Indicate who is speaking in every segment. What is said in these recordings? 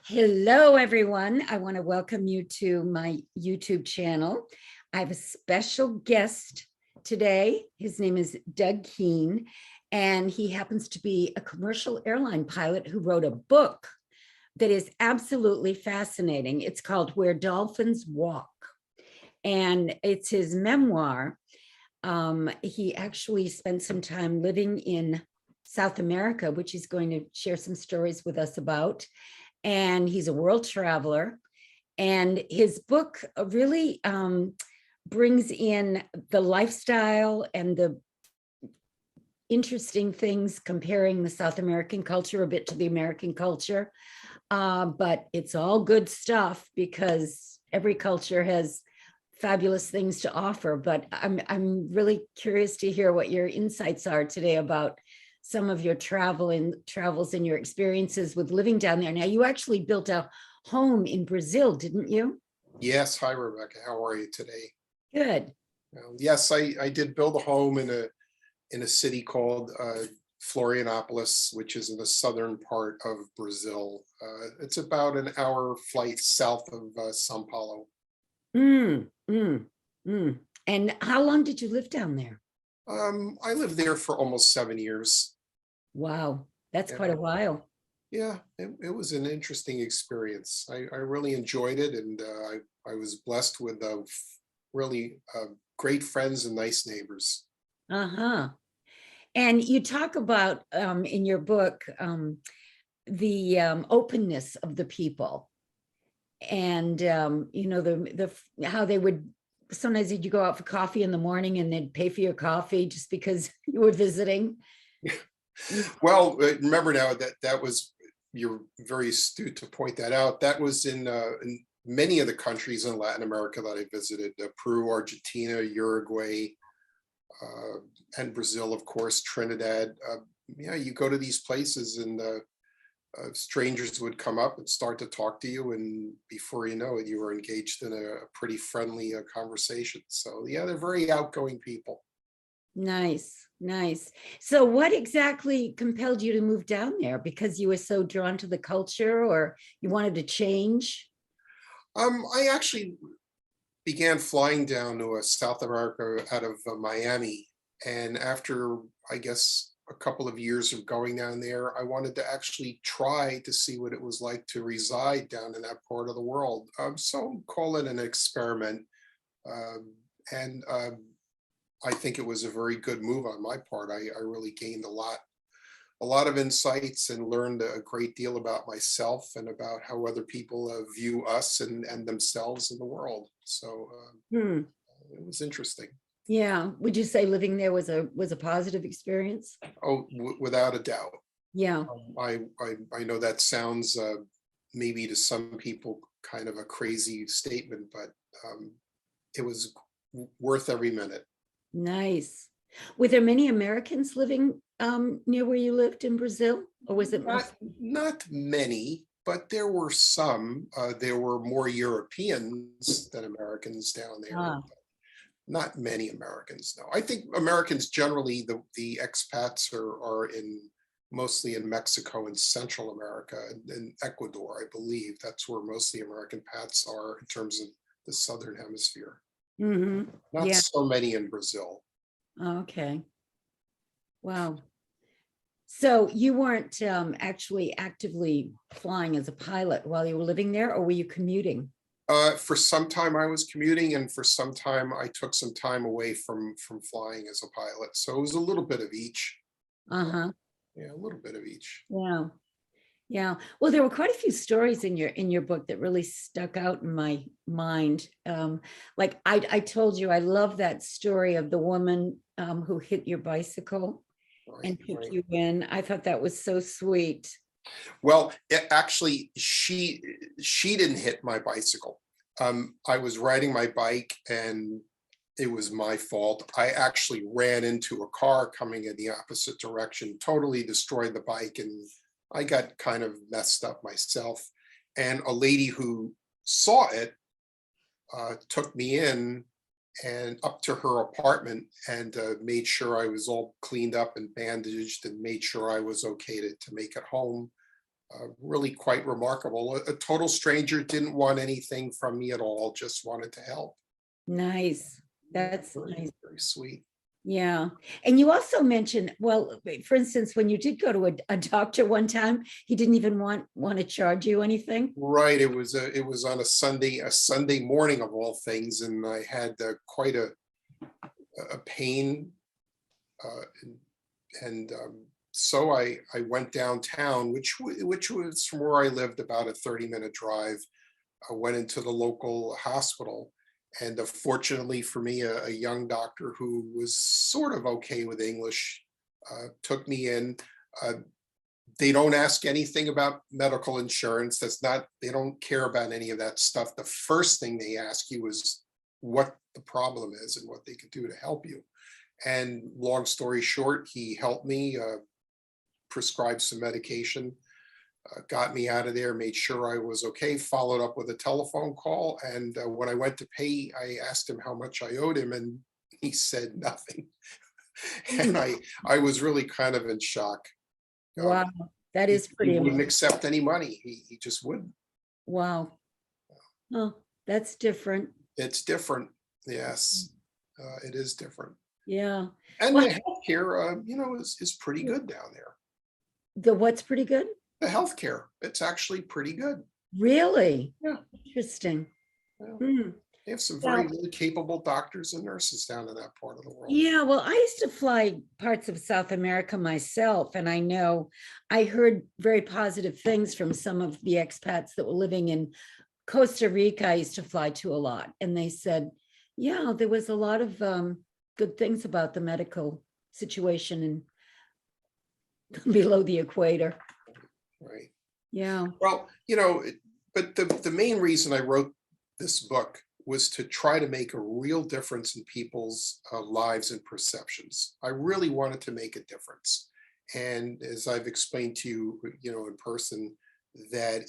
Speaker 1: Hello, everyone. I want to welcome you to my YouTube channel. I have a special guest today. His name is Doug Keehn, and he happens to be a commercial airline pilot who wrote a book that is absolutely fascinating. It's called Where Dolphins Walk, and it's his memoir. He actually spent some time living in South America, which he's going to share some stories with us about. And he's a world traveler. And his book really brings in the lifestyle and the interesting things, comparing the South American culture a bit to the American culture. But it's all good stuff because every culture has fabulous things to offer. But I'm really curious to hear what your insights are today about some of your travels and your experiences with living down there. Now, you actually built a home in Brazil, didn't you?
Speaker 2: Yes. Hi, Rebecca. How are you today?
Speaker 1: Good.
Speaker 2: Yes, I did build a home in a city called Florianopolis, which is in the southern part of Brazil. It's about an hour flight south of Sao Paulo.
Speaker 1: Mm, mm, mm. And how long did you live down there?
Speaker 2: I lived there for almost 7 years.
Speaker 1: Wow, that's
Speaker 2: Yeah,
Speaker 1: quite a while.
Speaker 2: yeah, it was an interesting experience. I really enjoyed it, and I was blessed with really great friends and nice neighbors.
Speaker 1: Uh-huh. And you talk about in your book the openness of the people, and you know, the how they would sometimes you go out for coffee in the morning and they'd pay for your coffee just because you were visiting.
Speaker 2: Well, remember now that was, you're very astute to point that out. That was in many of the countries in Latin America that I visited: Peru, Argentina, Uruguay, uh, and Brazil, of course, Trinidad. Yeah, you go to these places and strangers would come up and start to talk to you, and before you know it, you were engaged in a pretty friendly conversation. So yeah, they're very outgoing people.
Speaker 1: Nice, nice. So what exactly compelled you to move down there? Because you were so drawn to the culture, or you wanted to change?
Speaker 2: I actually began flying down to South America out of Miami. And after, I guess, a couple of years of going down there, I wanted to actually try to see what it was like to reside down in that part of the world. So call it an experiment. Um, and I think it was a very good move on my part. I really gained a lot of insights and learned a great deal about myself and about how other people view us and themselves in the world. So
Speaker 1: Hmm.
Speaker 2: it was interesting.
Speaker 1: Yeah. Would you say living there was a positive experience?
Speaker 2: Oh, without a doubt.
Speaker 1: Yeah.
Speaker 2: I know that sounds maybe to some people kind of a crazy statement, but it was worth every minute.
Speaker 1: Nice. Were there many Americans living near where you lived in Brazil, or was it
Speaker 2: Not
Speaker 1: mostly?
Speaker 2: not many, but there were some. There were more Europeans than Americans down there.
Speaker 1: Ah,
Speaker 2: Not many Americans, no. I think Americans generally, the expats are in mostly in Mexico and Central America and Ecuador, I believe. That's where most of the American pats are in terms of the Southern Hemisphere.
Speaker 1: mm-hmm.
Speaker 2: Not
Speaker 1: Yeah.
Speaker 2: so many in Brazil.
Speaker 1: Okay. Wow. So you weren't actually actively flying as a pilot while you were living there, or were you commuting?
Speaker 2: For some time I was commuting, and for some time I took some time away from flying as a pilot. So it was a little bit of each.
Speaker 1: Uh-huh.
Speaker 2: Yeah, a little bit of each.
Speaker 1: Yeah. Yeah. Well, there were quite a few stories in your book that really stuck out in my mind. Like I told you, I love that story of the woman who hit your bicycle
Speaker 2: Right,
Speaker 1: and took
Speaker 2: right.
Speaker 1: you in. I thought that was so sweet.
Speaker 2: Well, actually, she didn't hit my bicycle. I was riding my bike and it was my fault. I actually ran into a car coming in the opposite direction, totally destroyed the bike, and I got kind of messed up myself. And a lady who saw it took me in and up to her apartment and made sure I was all cleaned up and bandaged and made sure I was okay to make it home. really quite remarkable. A total stranger, didn't want anything from me at all, just wanted to help.
Speaker 1: Nice.
Speaker 2: Yeah,
Speaker 1: That's
Speaker 2: very,
Speaker 1: nice.
Speaker 2: very sweet.
Speaker 1: Yeah. And you also mentioned, well, for instance, when you did go to a doctor one time, he didn't even want to charge you anything.
Speaker 2: Right. It was on a Sunday morning of all things, and I had quite a pain, and so I went downtown, which was from where I lived about a 30-minute drive. I went into the local hospital, and fortunately for me, a young doctor who was sort of okay with English took me in. Uh, they don't ask anything about medical insurance. They don't care about any of that stuff. The first thing they ask you is what the problem is and what they can do to help you. And long story short, he helped me, prescribed some medication, got me out of there, made sure I was okay, followed up with a telephone call. And when I went to pay, I asked him how much I owed him, and he said nothing. And I was really kind of in shock.
Speaker 1: Wow. That
Speaker 2: He,
Speaker 1: is
Speaker 2: he
Speaker 1: pretty
Speaker 2: wouldn't
Speaker 1: amazing.
Speaker 2: accept any money. He just wouldn't.
Speaker 1: Wow. Oh, that's different.
Speaker 2: It's different. Yes, it is different.
Speaker 1: Yeah.
Speaker 2: And
Speaker 1: Well,
Speaker 2: the healthcare, is pretty good down there.
Speaker 1: the what's pretty good?
Speaker 2: The healthcare, it's actually pretty good.
Speaker 1: Really?
Speaker 2: Yeah.
Speaker 1: Interesting.
Speaker 2: Yeah.
Speaker 1: Hmm.
Speaker 2: They have some
Speaker 1: Well,
Speaker 2: very, really capable doctors and nurses down in that part of the world.
Speaker 1: yeah, well, I used to fly parts of South America myself, and I know I heard very positive things from some of the expats that were living in Costa Rica. I used to fly to a lot, and they said, yeah, there was a lot of good things about the medical situation and below the equator.
Speaker 2: Right.
Speaker 1: Yeah.
Speaker 2: Well, but the main reason I wrote this book was to try to make a real difference in people's lives and perceptions. I really wanted to make a difference. And as I've explained to you, in person, that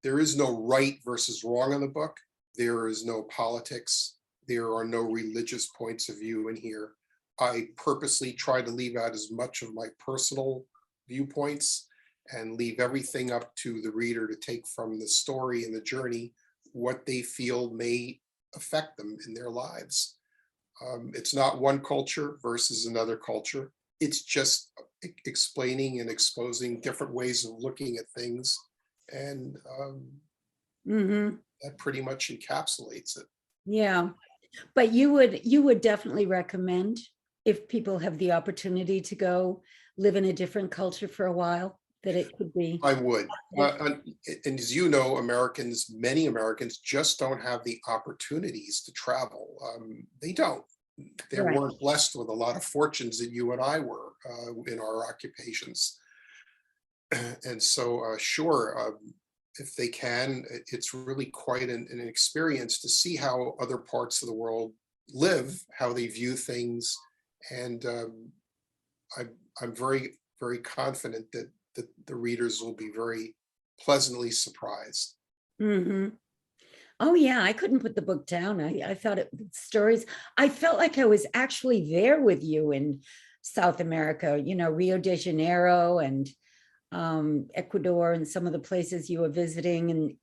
Speaker 2: there is no right versus wrong in the book. There is no politics. There are no religious points of view in here. I purposely try to leave out as much of my personal viewpoints and leave everything up to the reader to take from the story and the journey what they feel may affect them in their lives. It's not one culture versus another culture. It's just explaining and exposing different ways of looking at things, and
Speaker 1: Mm-hmm.
Speaker 2: that pretty much encapsulates it.
Speaker 1: Yeah. But you would definitely recommend, if people have the opportunity to go live in a different culture for a while, that it could be.
Speaker 2: I would. And as you know, many Americans just don't have the opportunities to travel. They don't. They
Speaker 1: Right.
Speaker 2: weren't blessed with a lot of fortunes that you and I were in our occupations. And so, sure, if they can, it's really quite an experience to see how other parts of the world live, how they view things. And I'm very, very confident that the readers will be very pleasantly surprised.
Speaker 1: Mm-hmm. Oh yeah, I couldn't put the book down. I thought it stories. I felt like I was actually there with you in South America, Rio de Janeiro and Ecuador and some of the places you were visiting. And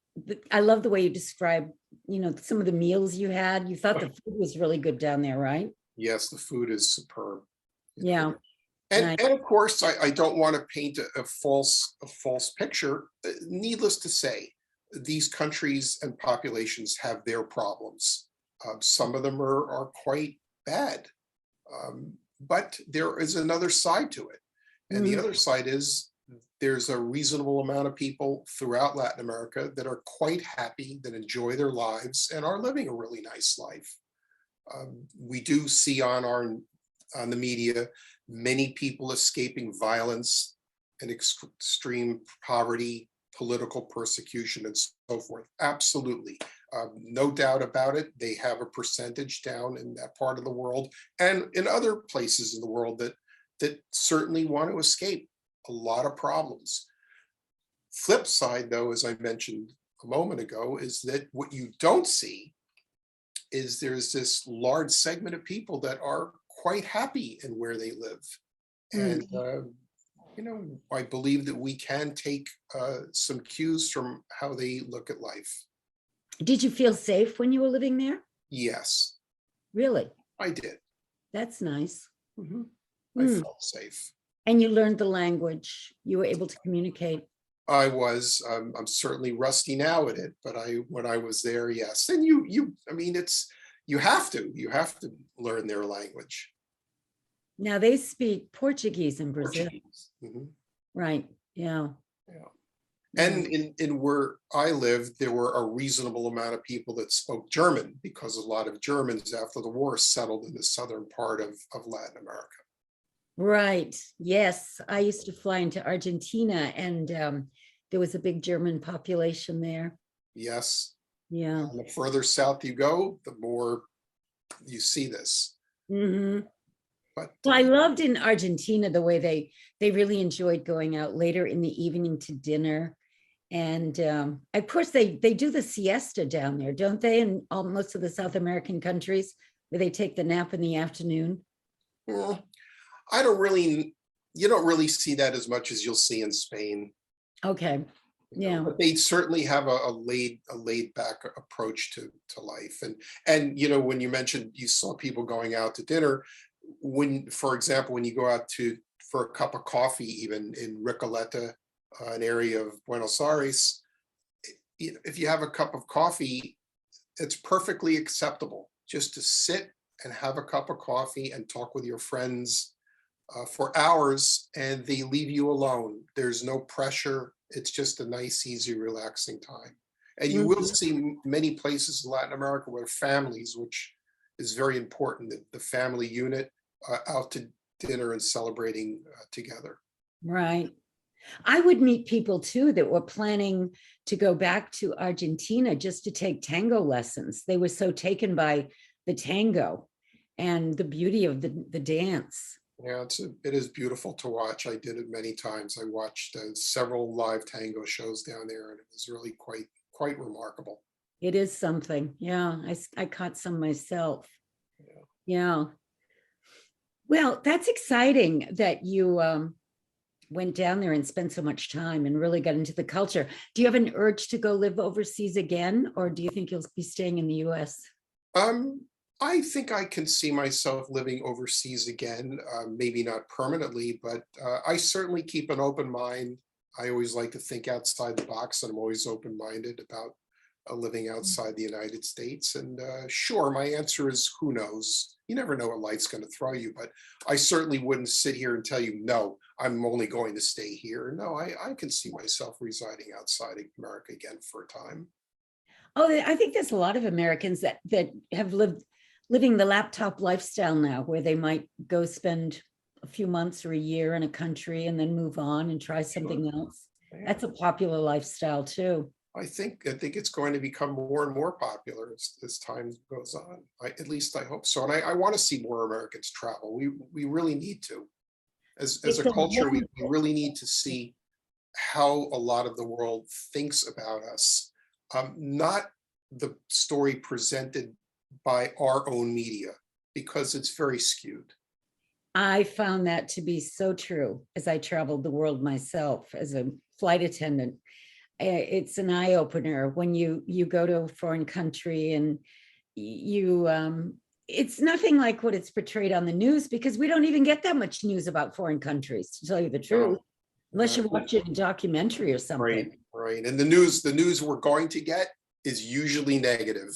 Speaker 1: I love the way you describe, some of the meals you had. You thought the food was really good down there, right?
Speaker 2: Yes, the food is superb.
Speaker 1: Yeah.
Speaker 2: And,
Speaker 1: Nice.
Speaker 2: and of course, I don't want to paint a false picture. Needless to say, these countries and populations have their problems. Some of them are quite bad, but there is another side to it. And the
Speaker 1: Mhm.
Speaker 2: other side is there's a reasonable amount of people throughout Latin America that are quite happy, that enjoy their lives, and are living a really nice life. We do see on the media many people escaping violence and extreme poverty, political persecution, and so forth. Absolutely. No doubt about it. They have a percentage down in that part of the world and in other places in the world that certainly want to escape a lot of problems. Flip side, though, as I mentioned a moment ago, is that what you don't see is there's this large segment of people that are quite happy in where they live. And
Speaker 1: Mhm.
Speaker 2: I believe that we can take some cues from how they look at life.
Speaker 1: Did you feel safe when you were living there?
Speaker 2: Yes,
Speaker 1: Really?
Speaker 2: I did.
Speaker 1: That's nice.
Speaker 2: Mhm. I
Speaker 1: Mm.
Speaker 2: felt safe.
Speaker 1: And you learned the language. You were able to communicate.
Speaker 2: I was. I'm certainly rusty now at it, but when I was there, yes. And I mean, you have to learn their language,
Speaker 1: Now they speak Portuguese in Brazil,
Speaker 2: Portuguese. Mhm.
Speaker 1: right? Yeah,
Speaker 2: Yeah.
Speaker 1: yeah.
Speaker 2: And in where I lived, there were a reasonable amount of people that spoke German because a lot of Germans after the war settled in the southern part of Latin America.
Speaker 1: Right. Yes. I used to fly into Argentina and there was a big German population there.
Speaker 2: Yes.
Speaker 1: Yeah.
Speaker 2: And the further south you go, the more you see this.
Speaker 1: Hmm.
Speaker 2: But
Speaker 1: Well, I loved in Argentina the way they really enjoyed going out later in the evening to dinner. And of course they do the siesta down there, don't they? In most of the South American countries where they take the nap in the afternoon.
Speaker 2: mm, I don't really, you don't really see that as much as you'll see in Spain.
Speaker 1: Okay. Yeah.
Speaker 2: But they certainly have a laid back approach to life. And when you mentioned you saw people going out to dinner, when, for example, when you go out to for a cup of coffee, even in Recoleta, an area of Buenos Aires, if you have a cup of coffee, it's perfectly acceptable just to sit and have a cup of coffee and talk with your friends for hours, and they leave you alone. There's no pressure. It's just a nice, easy, relaxing time. And you will
Speaker 1: Mhm.
Speaker 2: see many places in Latin America where families, which is very important, the family unit out to dinner and celebrating together.
Speaker 1: Right. I would meet people too that were planning to go back to Argentina just to take tango lessons. They were so taken by the tango and the beauty of the dance.
Speaker 2: Yeah, it is beautiful to watch. I did it many times. I watched several live tango shows down there, and it was really quite remarkable.
Speaker 1: It is something. Yeah, I caught some myself.
Speaker 2: Yeah.
Speaker 1: Yeah. Well, that's exciting that you went down there and spent so much time and really got into the culture. Do you have an urge to go live overseas again, or do you think you'll be staying in the US?
Speaker 2: Um, I think I can see myself living overseas again, maybe not permanently, but I certainly keep an open mind. I always like to think outside the box, and I'm always open-minded about living outside the United States. And sure, my answer is who knows? You never know what life's going to throw you, but I certainly wouldn't sit here and tell you, no, I'm only going to stay here. No, I can see myself residing outside of America again for a time.
Speaker 1: Oh, I think there's a lot of Americans that have living the laptop lifestyle now, where they might go spend a few months or a year in a country and then move on and try
Speaker 2: Sure.
Speaker 1: something else.
Speaker 2: Yeah.
Speaker 1: That's a popular lifestyle too.
Speaker 2: I think it's going to become more and more popular as time goes on. At least I hope so. And I want to see more Americans travel. We really need to. As a
Speaker 1: It's a
Speaker 2: culture, we
Speaker 1: wonderful.
Speaker 2: really need to see how a lot of the world thinks about us. Not the story presented by our own media, because it's very skewed.
Speaker 1: I found that to be so true as I traveled the world myself as a flight attendant. It's an eye opener when you go to a foreign country and you it's nothing like what it's portrayed on the news, because we don't even get that much news about foreign countries, to tell you the truth,
Speaker 2: No,
Speaker 1: unless you
Speaker 2: uh,
Speaker 1: watch it in a documentary or something.
Speaker 2: right, right. And the news we're going to get is usually negative.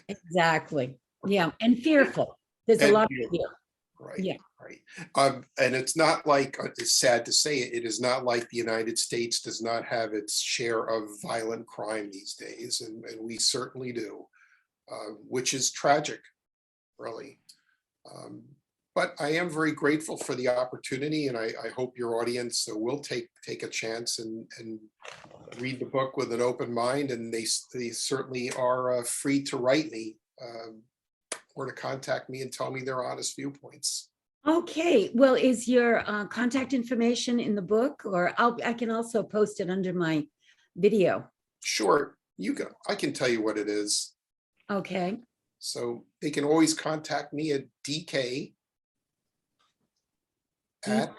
Speaker 1: Exactly. Yeah. And fearful. There's a
Speaker 2: And
Speaker 1: lot of fear.
Speaker 2: right,
Speaker 1: Yeah.
Speaker 2: right. And it's not like, it's sad to say it, it is not like the United States does not have its share of violent crime these days, and we certainly do, which is tragic, really. Um, but I am very grateful for the opportunity, and I hope your audience will take a chance and read the book with an open mind, and they certainly are free to write me. Or to contact me and tell me their honest viewpoints.
Speaker 1: Okay. Well, is your contact information in the book, or I can also post it under my video.
Speaker 2: Sure, I can tell you what it is.
Speaker 1: Okay.
Speaker 2: So they can always contact me at dk
Speaker 1: D-
Speaker 2: at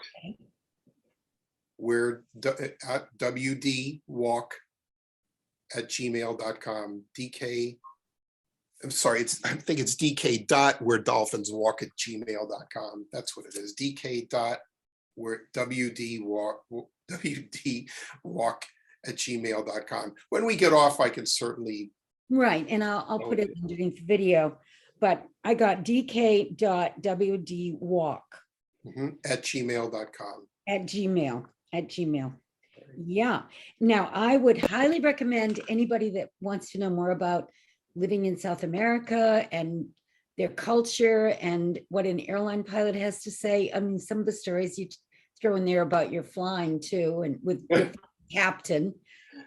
Speaker 2: we're at wdwalk@gmail.com. DK, I'm sorry, I think it's dk dot where dolphins walk at gmail.com. That's what it is. DK dot where wdwalk@gmail.com. When we get off, I can certainly.
Speaker 1: Right, and I'll put it underneath the video, but I got dk.wdwalk
Speaker 2: At gmail.com.
Speaker 1: at Gmail. Yeah. Now, I would highly recommend anybody that wants to know more about living in South America and their culture and what an airline pilot has to say. I mean, some of the stories you throw in there about your flying too, and with your captain,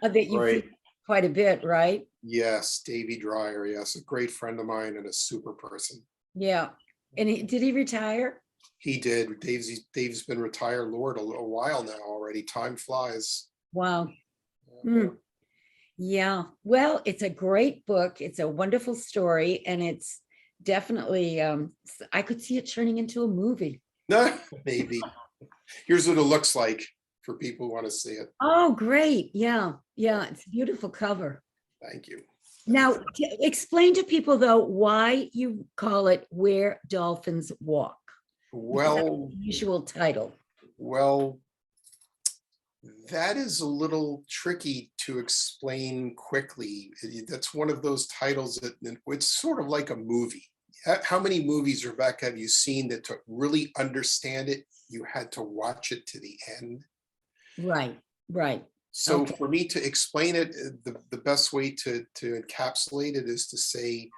Speaker 1: that you
Speaker 2: Right.
Speaker 1: feel quite a bit, right?
Speaker 2: Yes, Davy Dreyer. Yes, a great friend of mine and a super person.
Speaker 1: Yeah. And did he retire?
Speaker 2: He did. Dave's been retired, Lord, a while now already. Time flies.
Speaker 1: Wow. Yeah. Well, it's a great book. It's a wonderful story, and it's definitely I could see it turning into a movie.
Speaker 2: Maybe. Here's what it looks like for people who want to see it.
Speaker 1: Oh, great. Yeah. Yeah. It's a beautiful cover.
Speaker 2: Thank you.
Speaker 1: Now, explain to people though why you call it Where Dolphins Walk.
Speaker 2: Well,
Speaker 1: Usual title.
Speaker 2: well, that is a little tricky to explain quickly. That's one of those titles that it's sort of like a movie. How many movies, Rebecca, have you seen that to really understand it, you had to watch it to the end?
Speaker 1: Right, right.
Speaker 2: So
Speaker 1: Okay.
Speaker 2: for me to explain it, the best way to encapsulate it is to say,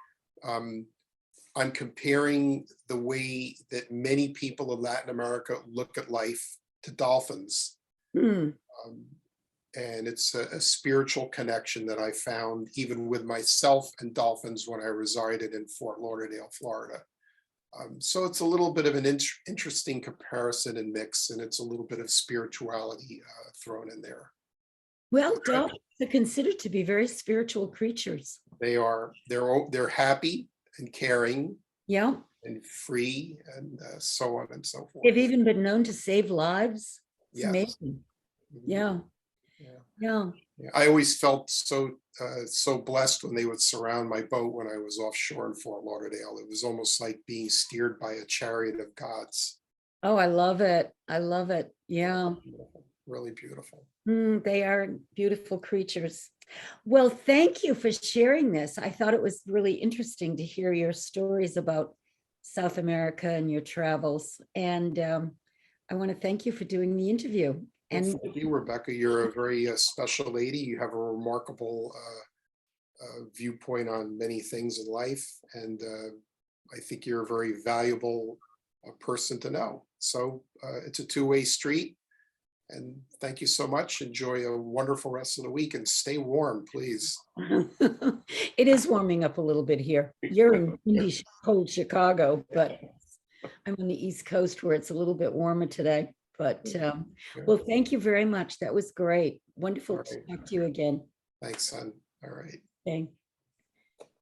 Speaker 2: I'm comparing the way that many people in Latin America look at life to dolphins.
Speaker 1: Hmm.
Speaker 2: And it's a spiritual connection that I found even with myself and dolphins when I resided in Fort Lauderdale, Florida. So it's a little bit of an interesting comparison and mix, and it's a little bit of spirituality thrown in there.
Speaker 1: Well, dolphins are considered to be very spiritual creatures.
Speaker 2: They are, they're happy and caring.
Speaker 1: Yeah.
Speaker 2: And free and so on and so forth.
Speaker 1: They've even been known to save lives. It's
Speaker 2: Yes.
Speaker 1: amazing. Yeah. Yeah.
Speaker 2: I always felt so blessed when they would surround my boat when I was offshore in Fort Lauderdale. It was almost like being steered by a chariot of gods.
Speaker 1: Oh, I love it. I love it. Yeah.
Speaker 2: Really beautiful.
Speaker 1: They are beautiful creatures. Well, thank you for sharing this. I thought it was really interesting to hear your stories about South America and your travels. And I want to thank you for doing the interview. And
Speaker 2: thank you, Rebecca. You're a very special lady. You have a remarkable viewpoint on many things in life. And I think you're a very valuable person to know. So it's a two-way street. And thank you so much. Enjoy a wonderful rest of the week and stay warm, please.
Speaker 1: It is warming up a little bit here. You're in windy, cold Chicago, but I'm on the East Coast where it's a little bit warmer today. But well, thank you very much. That was great. Wonderful to talk to you again.
Speaker 2: Thanks, son. All right.
Speaker 1: Okay.